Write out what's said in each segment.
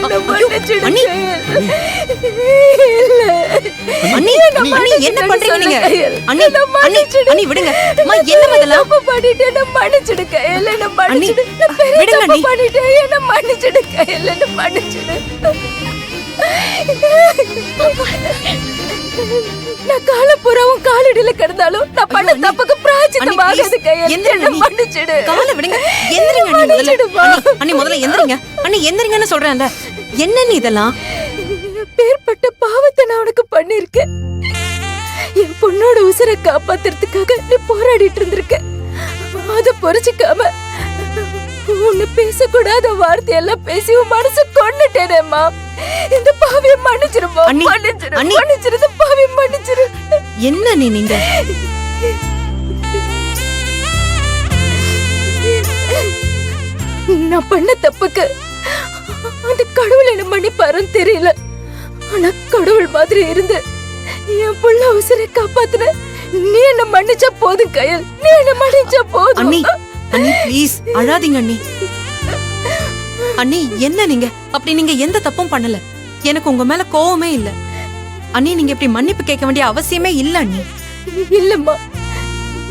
என்ன மன்னிச்சிடு அண்ணி. கயல். இல்ல. அண்ணி என்ன பண்றீங்க நீங்க? அண்ணி என்ன அண்ணி மன்னிச்சிடு. அண்ணி விடுங்க. அம்மா என்ன முதல்ல? தப்பு பண்ணிட்டேன், என்ன மன்னிச்சிடு கயல், என்ன மன்னிச்சிடு. நான் பெரிய விடுங்க தப்பு அண்ணி. பண்ணிட்டேன், என்ன மன்னிச்சிடு கயல், என்ன மன்னிச்சிடு. நான் காலப்புறவும் காலடியில கிடந்தாலும் நான் பண்ண அண்ணி. தப்புக்கு பிராயச்சித்தம் அண்ணி, ஆகாது please. கயல், எந்திரிங்க என்ன அண்ணி. மன்னிச்சிடு. காலை விடுங்க. எந்திரிங்க அண்ணி முதல்ல. மன்னிச்சிடுமா. அண்ணி முதல்ல எந்திரிங்க. அண்ணி எந்திரிங்கன்னு சொல்றேன்ல. என்ன நீ இதெல்லாம்? பேர்பட்ட பாவத்தை நான் உனக்கு பண்ணிருக்கேன். என் பொண்ணோட உசுரை காப்பாத்துறதுக்காக நீ போராடிட்டு இருந்திருக்க. அத புரிஞ்சுக்காம உன்னை பேசக்கூடாத வார்த்தையெல்லாம் பேசி உன் மனசு கொன்னுட்டேனேம்மா. இந்த பாவியை மன்னிச்சிருமா. அண்ணி, மன்னிச்சிரு, அண்ணி. மன்னிச்சிரு, இந்த பாவியை மன்னிச்சிரு. என்ன நீங்க? நான் பண்ண தப்புக்கு அந்த கடவுள் என்ன மன்னிப்பாருன்னு தெரியல. ஆனா கடவுள் மாதிரி இருந்து என் புள்ள உசுரை காப்பாத்துன நீ என்ன மன்னிச்சா போதும் கயல், நீ என்ன மன்னிச்சா போதும். அண்ணி அண்ணி ப்ளீஸ் அழாதீங்க அண்ணி. அண்ணி என்ன நீங்க? அப்படி நீங்க எந்த தப்பும் பண்ணல. எனக்கு உங்க மேல கோவமே இல்ல. அண்ணி நீங்க இப்படி மன்னிப்பு கேட்க வேண்டிய அவசியமே இல்ல அண்ணி. இல்லம்மா,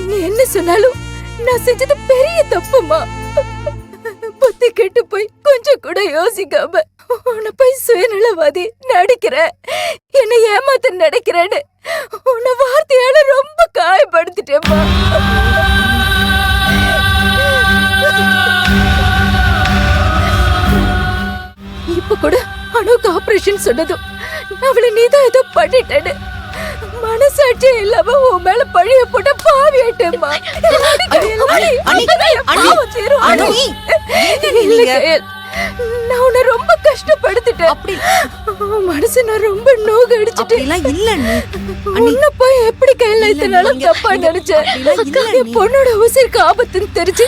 நீ என்ன சொன்னாலும் நான் செஞ்சது பெரிய தப்புமா. புத்தி கெட்டு போய் கொஞ்சம் கூட யோசிக்காம உன்னை போய் சுயநலவாதி நடிக்கிற, என்னை ஏமாத்த நடிக்கிறேன்னு உன்னை வார்த்தையால ரொம்ப காயப்படுத்திட்டேம்மா. இப்ப கூட அணுக்கு ஆபரேஷன் சொன்னதும் அவளை நீதான் ஏதோ பண்ணிட்டேன்னு மனசாட்சி இல்லாம உன் மேல பழிய போட்ட பாவியாட்டேம்மா. நான் உன்னை ரொம்ப கஷ்டப்படுத்திட்டேன். அப்படி மனசு நான் ரொம்ப நோக அடிச்சுட்டேன். அப்படிலாம் இல்ல அண்ணி. உன்னை போய் எப்படி கையில இல்ல, இத்தனாலும் நீங்க- தப்பா நினைச்சேன். அப்படிலாம் இல்ல என் அண்ணி. பொண்ணோட உசிருக்கு ஆபத்துன்னு தெரிஞ்சு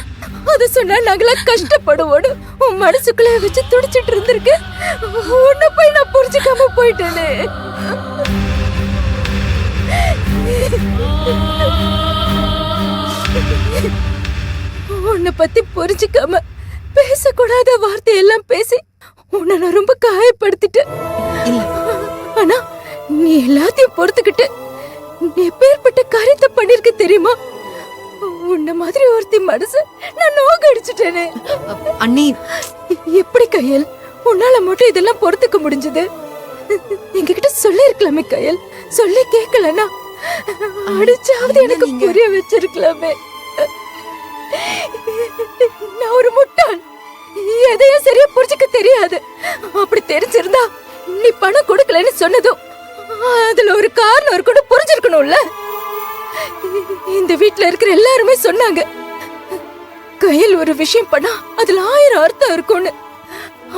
அத சொன்னா நாங்களா கஷ்டப்படுவோடு உன் மனசுக்குள்ள வச்சு துடிச்சிட்டு இருந்திருக்கேன். உன்னை போய் நான் புரிஞ்சுக்காம போயிட்டேனே. உன்னை பத்தி புரிஞ்சுக்காம பேசக்கூடாத வார்த்தையெல்லாம் பேசி உன்னை நான் ரொம்ப காயப்படுத்திட்டேன். இல்ல ஆனா நீ எல்லாத்தையும் பொறுத்துக்கிட்டு நீ எப்பேற்பட்ட காரியத்தை பண்ணிருக்க தெரியுமா? உன்ன மாதிரி ஒருத்தி மனசு நான் நோக அடிச்சுட்டேனே. அண்ணி எப்படி கையல் உன்னால மட்டும் இதெல்லாம் பொறுத்துக்க முடிஞ்சது? எங்ககிட்ட சொல்லி இருக்கலாமே கையல், சொல்லி கேட்கலனா அடிச்சாவது எனக்கு நீங்க- புரிய வச்சிருக்கலாமே. நான் ஒரு முட்டாள், எதையும் சரியா புரிஞ்சுக்க தெரியாது. அப்படி தெரிஞ்சிருந்தா நீ பணம் கொடுக்கலன்னு சொன்னதும் அதுல ஒரு காரணம் இருக்குன்னு புரிஞ்சிருக்கணும்ல. இந்த வீட்ல இருக்கிற எல்லாருமே சொன்னாங்க கையில் ஒரு விஷயம் பண்ணா அதுல 1000 அர்த்தம் இருக்கும்னு.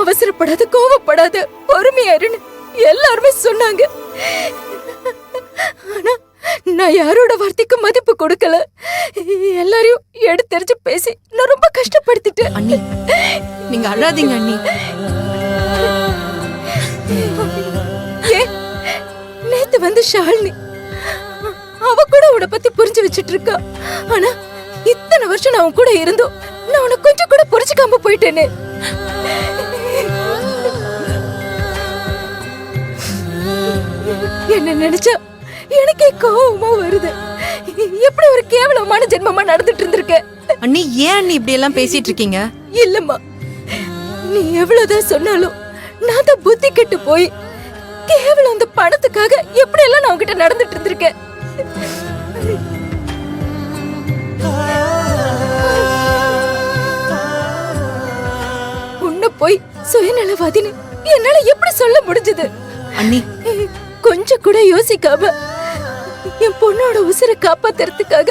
அவசரப்படாத, கோவப்படாத, பொறுமையா இருன்னு எல்லாருமே சொன்னாங்க. ஆனா நான் யாரோட வார்த்தைக்கு மதிப்பு கொடுக்கல. எல்லாரையும் எடுத்தெறிச்சு பேசி நான் ரொம்ப கஷ்டப்படுத்திட்டேன். அண்ணி நீங்க அழாதீங்க அண்ணி. ஏன் நேத்து வந்து ஷாலினி அவ கூட உன்னை பத்தி புரிஞ்சு வச்சிட்டு இருக்கா. ஆனா இத்தனை வருஷம் நான் உன் கூட இருந்தோம் நான் உன்னை கொஞ்சம் கூட புரிஞ்சுக்காம போயிட்டேனே. என்ன நினைச்சா எனக்கே கோவமா வருது. எப்படி ஒரு கேவலமான ஜென்மமா நடந்துட்டு இருந்திருக்க. அண்ணி ஏன் அண்ணி இப்படி எல்லாம் பேசிட்டு இருக்கீங்க? இல்லம்மா, நீ எவ்வளவுதான் சொன்னாலும் நான் தான் புத்தி கெட்டு போய் கேவலம் அந்த பணத்துக்காக எப்படி எல்லாம் நான் உன்கிட்ட நடந்துட்டு இருந்திருக்கேன். உன்னை போய் சுயநலவாதின்னு என்னால எப்படி சொல்ல முடிஞ்சது? அண்ணி கொஞ்சம் கூட யோசிக்காம என் பொண்ணோட உசுரை காப்பாத்துறதுக்காக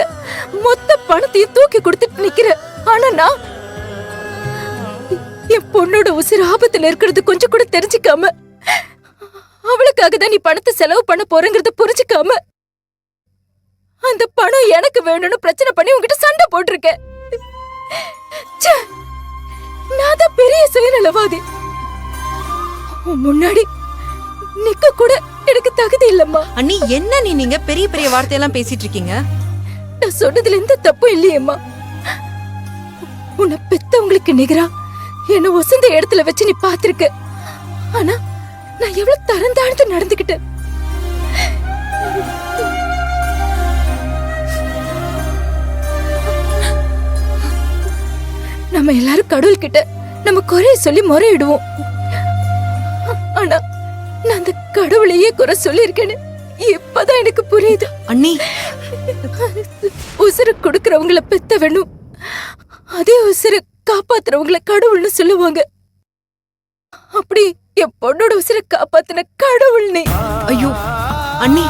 மொத்த பணத்தையும் தூக்கி கொடுத்துட்டு நிக்கிற. ஆனா நான் என் பொண்ணோட உசுறு ஆபத்துல இருக்கிறது கொஞ்சம் கூட தெரிஞ்சுக்காம அவளுக்காக தான் நீ பணத்தை செலவு பண்ண போறேங்கிறத புரிஞ்சுக்காம அந்த பணம் எனக்கு வேணும்னு பிரச்சனை பண்ணி உன்கிட்ட சண்டை போட்டிருக்கேன். ச்சே, நான் தான் பெரிய சுயநலவாதி. உன் முன்னாடி நிக்க கூட எனக்கு தகுதி இல்லம்மா. அண்ணி என்ன நீங்க பெரிய பெரிய வார்த்தையெல்லாம் பேசிட்டு இருக்கீங்க? நான் சொன்னதுல எந்த தப்பும் இல்லையேம்மா. உன்னை பெத்தவங்களுக்கு நிகரா என்ன ஒசந்த இடத்துல வச்சு நீ பாத்திருக்க. ஆனா நான் எவ்வளவு தரம் தாழ்ந்து நடந்துக்கிட்டேன். நம்ம எல்லாரும் கடவுள் கிட்ட நம்ம குறைய சொல்லி முறையிடுவோம். ஆனா நான் அந்த கடவுளையே குறை சொல்லியிருக்கேன்னு இப்பதான் எனக்கு புரியுது. அண்ணி, உசுறு கொடுக்கறவங்கள பெத்த வேணும், அதே உசுறு காப்பாத்துறவங்கள கடவுள்னு சொல்லுவாங்க. அப்படி என் பொண்ணோட உசுரை காப்பாத்தின கடவுள் நீ. ஐயோ அண்ணி,